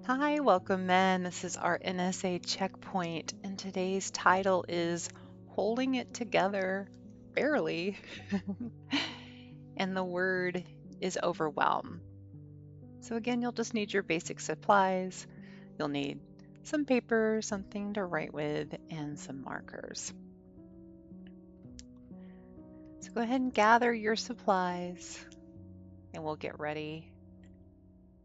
Hi, welcome men. This is our NSA Checkpoint, and today's title is Holding It Together, Barely. And the word is overwhelm. So again, you'll just need your basic supplies. You'll need some paper, something to write with, and some markers. So go ahead and gather your supplies, and we'll get ready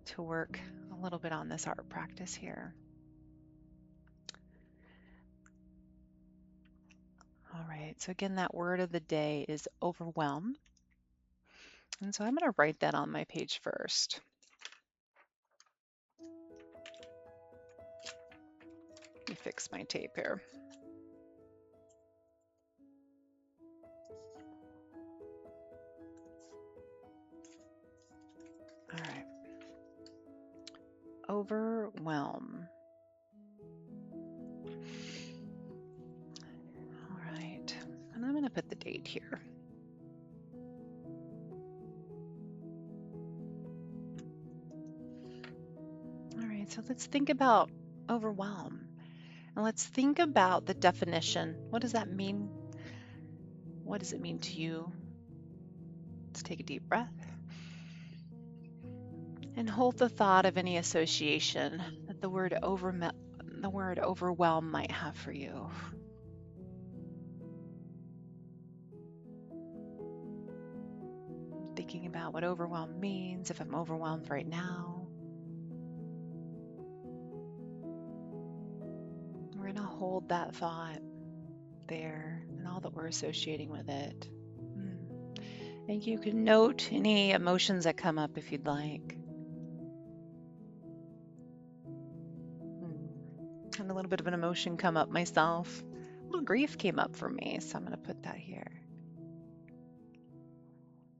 to work a little bit on this art practice here. All right, so again, that word of the day is overwhelm. And so I'm going to write that on my page first. Let me fix my tape here. All right. Overwhelm. All right. And I'm going to put the date here. All right, so let's think about overwhelm. And let's think about the definition. What does that mean? What does it mean to you? Let's take a deep breath. And hold the thought of any association that the word overwhelm might have for you. Thinking about what overwhelm means, if I'm overwhelmed right now. We're going to hold that thought there and all that we're associating with it. And you can note any emotions that come up if you'd like. And a little bit of an emotion come up myself. A little grief came up for me, so I'm going to put that here.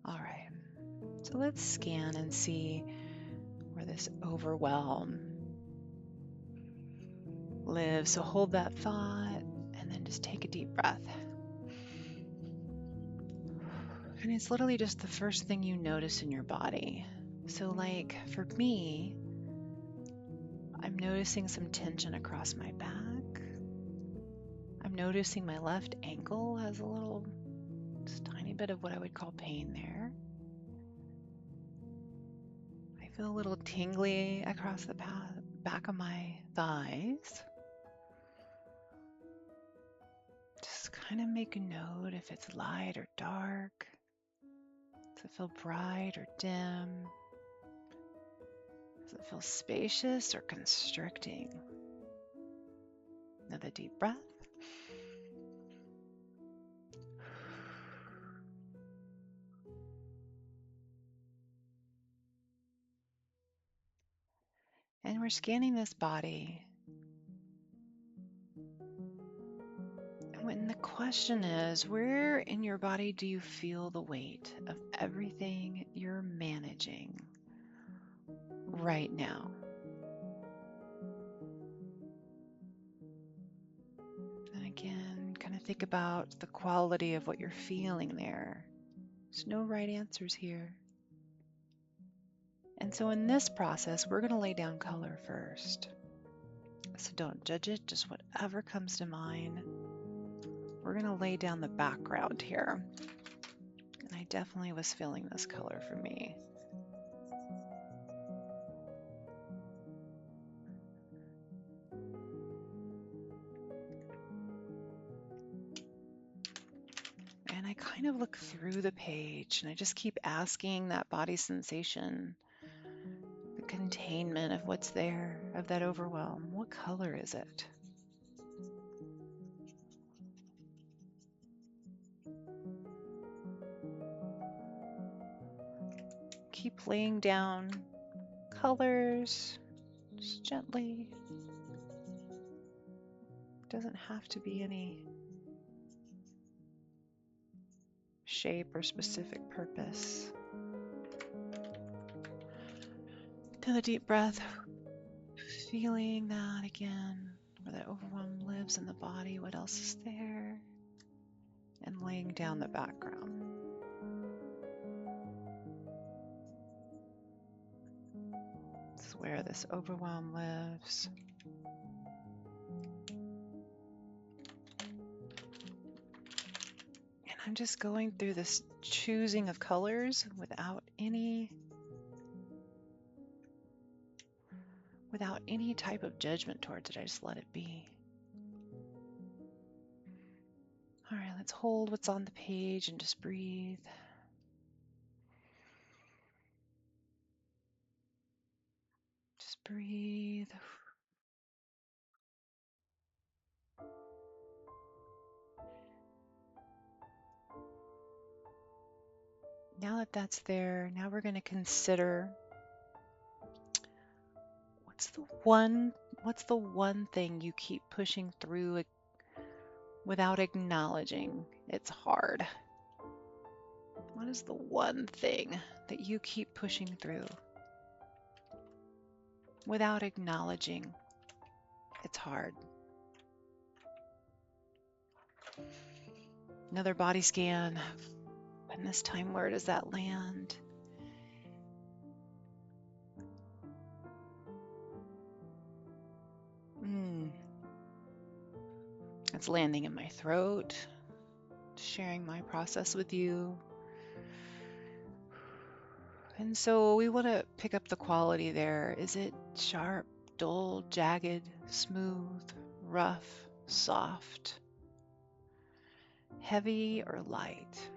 All right, so let's scan and see where this overwhelm lives. So hold that thought and then just take a deep breath. And it's literally just the first thing you notice in your body. So like for me, I'm noticing some tension across my back. I'm noticing my left ankle has a little, just tiny bit of what I would call pain there. I feel a little tingly across the back of my thighs. Just kind of make a note if it's light or dark. Does it feel bright or dim? Does it feel spacious or constricting? Another deep breath. And we're scanning this body. And the question is, where in your body do you feel the weight of everything you're managing right now? And again, kind of think about the quality of what you're feeling there. There's no right answers here. And so in this process, we're going to lay down color first. So don't judge it, just whatever comes to mind. We're going to lay down the background here. And I definitely was feeling this color for me. And I kind of look through the page and I just keep asking that body sensation, the containment of what's there, of that overwhelm. What color is it? Keep laying down colors just gently. Doesn't have to be any shape or specific purpose. Take a deep breath, feeling that again, where that overwhelm lives in the body, what else is there, and laying down the background. is where this overwhelm lives. And I'm just going through this choosing of colors without any type of judgment towards it. I just let it be. All right, let's hold what's on the page and just breathe. Just breathe. Now that that's there, now we're going to consider what's the one thing you keep pushing through without acknowledging it's hard? What is the one thing that you keep pushing through without acknowledging it's hard? Another body scan. And this time, where does that land? It's landing in my throat, sharing my process with you. And so we want to pick up the quality there. Is it sharp, dull, jagged, smooth, rough, soft, heavy, or light?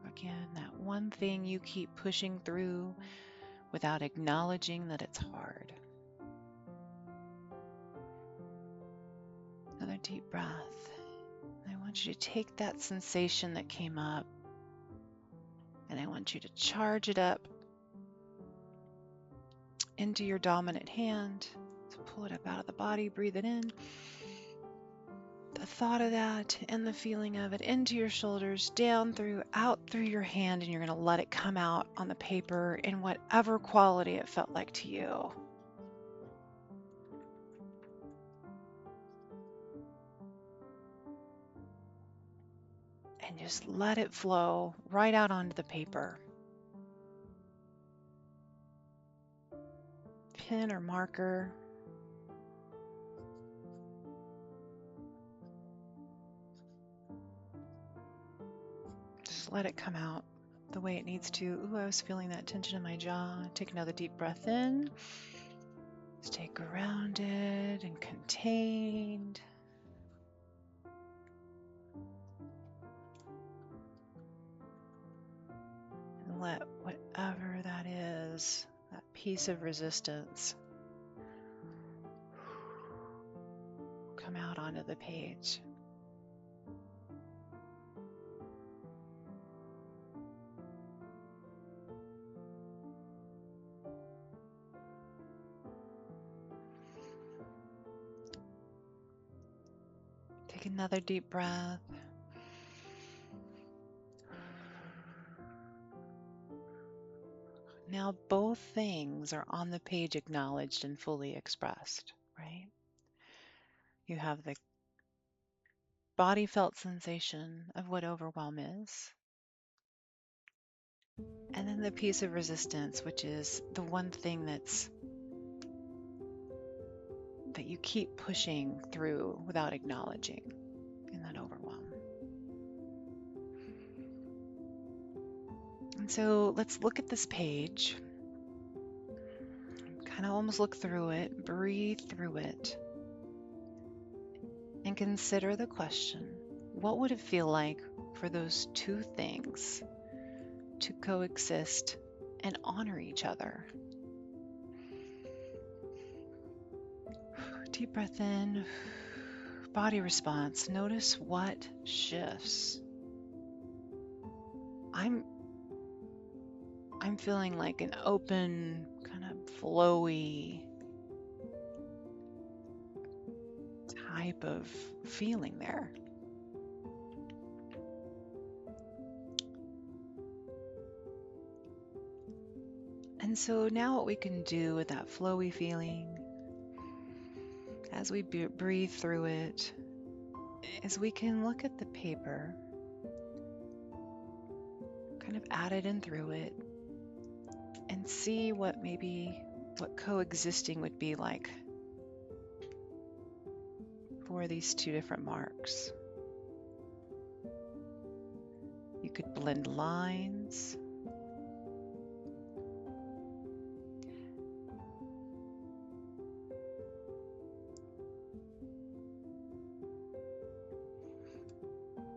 Again, that one thing you keep pushing through without acknowledging that it's hard. Another deep breath. I want you to take that sensation that came up and I want you to charge it up into your dominant hand. So pull it up out of the body, breathe it in. The thought of that and the feeling of it into your shoulders, down through, out through your hand, and you're going to let it come out on the paper in whatever quality it felt like to you. And just let it flow right out onto the paper. Pen or marker. Just let it come out the way it needs to. Ooh, I was feeling that tension in my jaw. Take another deep breath in. Stay grounded and contained. And let whatever that is, that piece of resistance, come out onto the page. Take another deep breath. Now both things are on the page, acknowledged and fully expressed, right? You have the body felt sensation of what overwhelm is, and then the piece of resistance, which is the one thing that you keep pushing through without acknowledging in that overwhelm. And so let's look at this page, kind of almost look through it, breathe through it, and consider the question, what would it feel like for those two things to coexist and honor each other? Deep breath in, body response. Notice what shifts. I'm feeling like an open, kind of flowy type of feeling there. And so now what we can do with that flowy feeling, as we breathe through it, is we can look at the paper kind of added in through it and see what coexisting would be like for these two different marks. You could blend lines.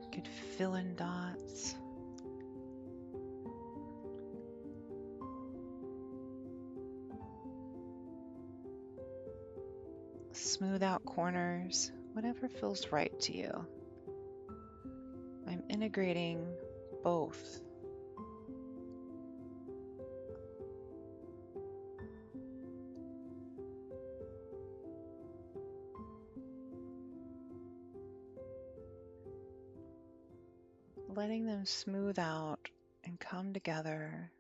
You could fill in dots. Smooth out corners, whatever feels right to you. I'm integrating both. Letting them smooth out and come together.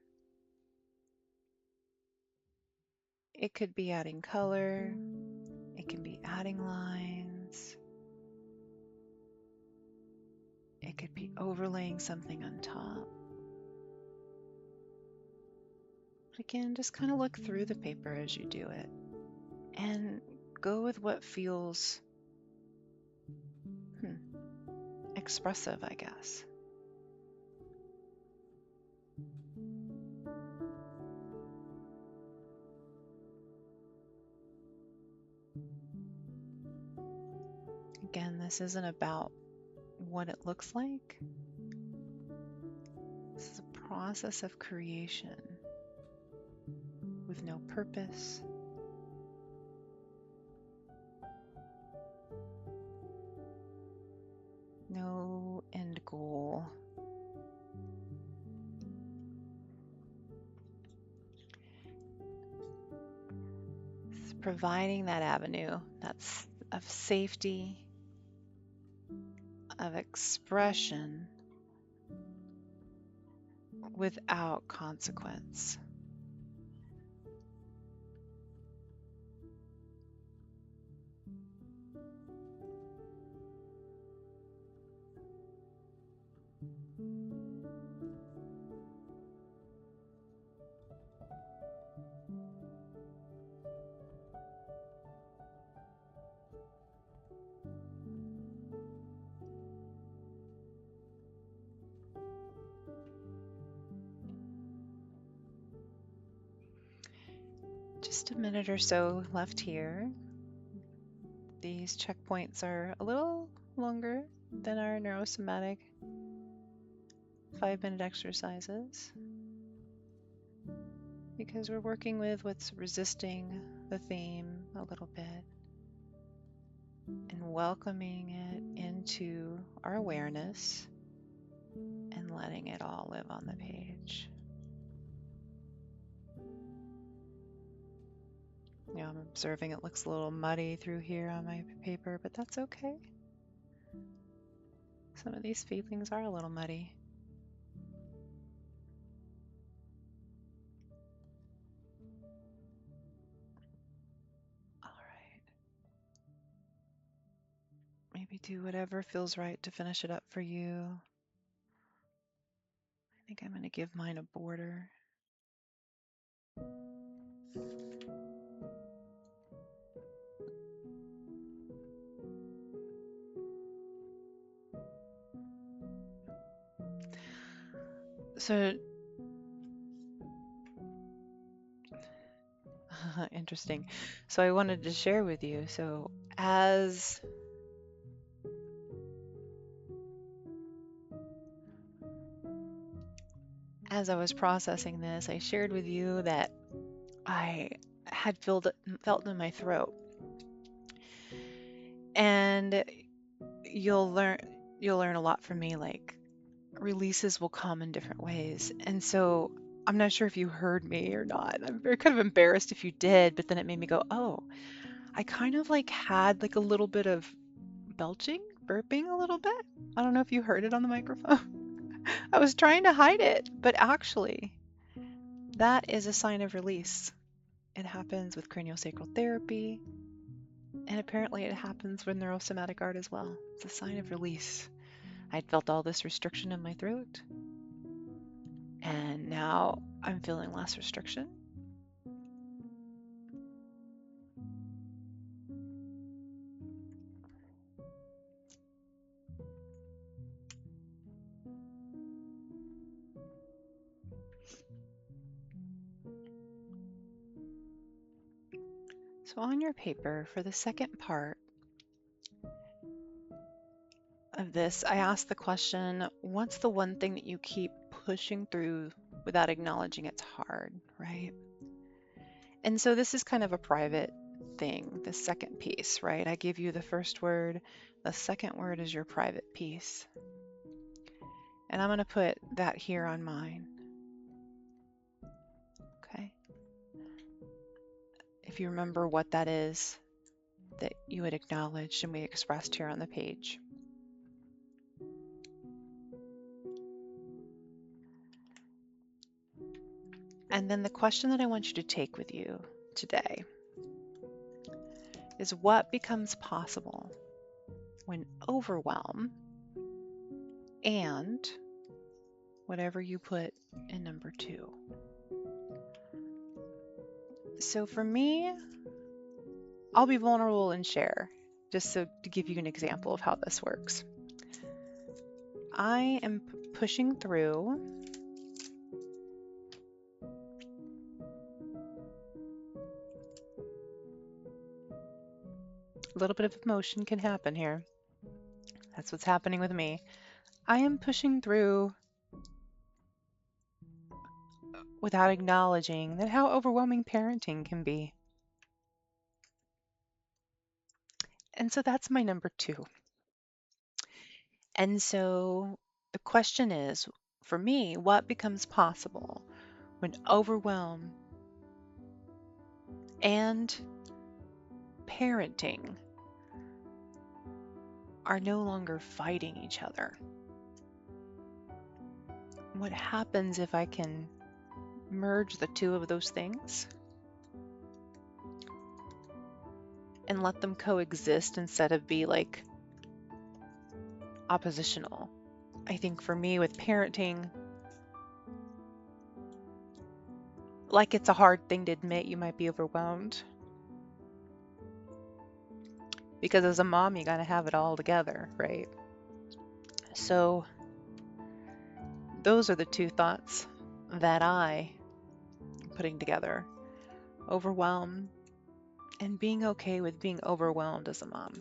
It could be adding color, it can be adding lines, it could be overlaying something on top. But again, just kind of look through the paper as you do it and go with what feels expressive, I guess. Again, this isn't about what it looks like. This is a process of creation with no purpose. No end goal. It's providing that avenue that's of safety, of expression without consequence. Just a minute or so left here. These checkpoints are a little longer than our NeuroSomatic 5-minute exercises because we're working with what's resisting the theme a little bit and welcoming it into our awareness and letting it all live on the page. Yeah, I'm observing it looks a little muddy through here on my paper, but that's okay. Some of these feelings are a little muddy. All right. Maybe do whatever feels right to finish it up for you. I think I'm going to give mine a border. So, interesting. So I wanted to share with you. So as I was processing this, I shared with you that I had felt it in my throat. And you'll learn a lot from me, like releases will come in different ways. And so I'm not sure if you heard me or not. I'm very kind of embarrassed if you did, but then it made me go, oh, I kind of like had like a little bit of burping a little bit. I don't know if you heard it on the microphone. I was trying to hide it, but actually that is a sign of release. It happens with craniosacral therapy, and apparently it happens with NeuroSomatic Art as well. It's a sign of release. I'd felt all this restriction in my throat, now I'm feeling less restriction. So on your paper, for the second part of this, I asked the question, what's the one thing that you keep pushing through without acknowledging it's hard, right? And so this is kind of a private thing, the second piece, right? I give you the first word. The second word is your private piece. And I'm going to put that here on mine. Okay. If you remember what that is that you had acknowledged and we expressed here on the page. And then the question that I want you to take with you today is what becomes possible when overwhelm and whatever you put in number 2. So for me, I'll be vulnerable and share, just so to give you an example of how this works. I am pushing through a little bit of emotion can happen here. That's what's happening with me. I am pushing through without acknowledging that how overwhelming parenting can be. And so that's my number 2. And so the question is, for me, what becomes possible when overwhelm and parenting are no longer fighting each other? What happens if I can merge the two of those things and let them coexist instead of be like oppositional? I think for me with parenting, like it's a hard thing to admit you might be overwhelmed. Because as a mom, you gotta have it all together, right? So those are the 2 thoughts that I am putting together. Overwhelm and being okay with being overwhelmed as a mom.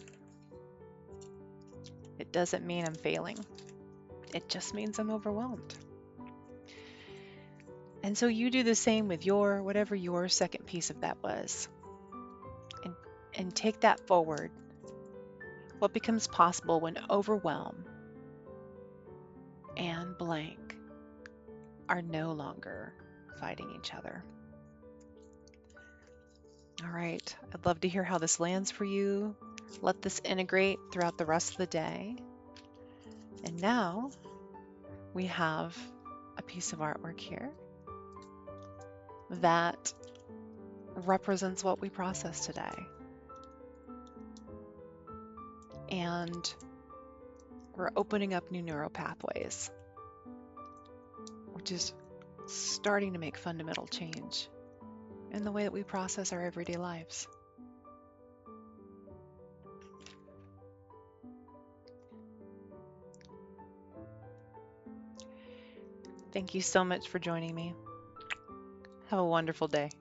It doesn't mean I'm failing. It just means I'm overwhelmed. And so you do the same with whatever your second piece of that was. And take that forward. What becomes possible when overwhelm and blank are no longer fighting each other? All right, I'd love to hear how this lands for you. Let this integrate throughout the rest of the day. And now we have a piece of artwork here that represents what we processed today. And we're opening up new neural pathways, which is starting to make fundamental change in the way that we process our everyday lives. Thank you so much for joining me. Have a wonderful day.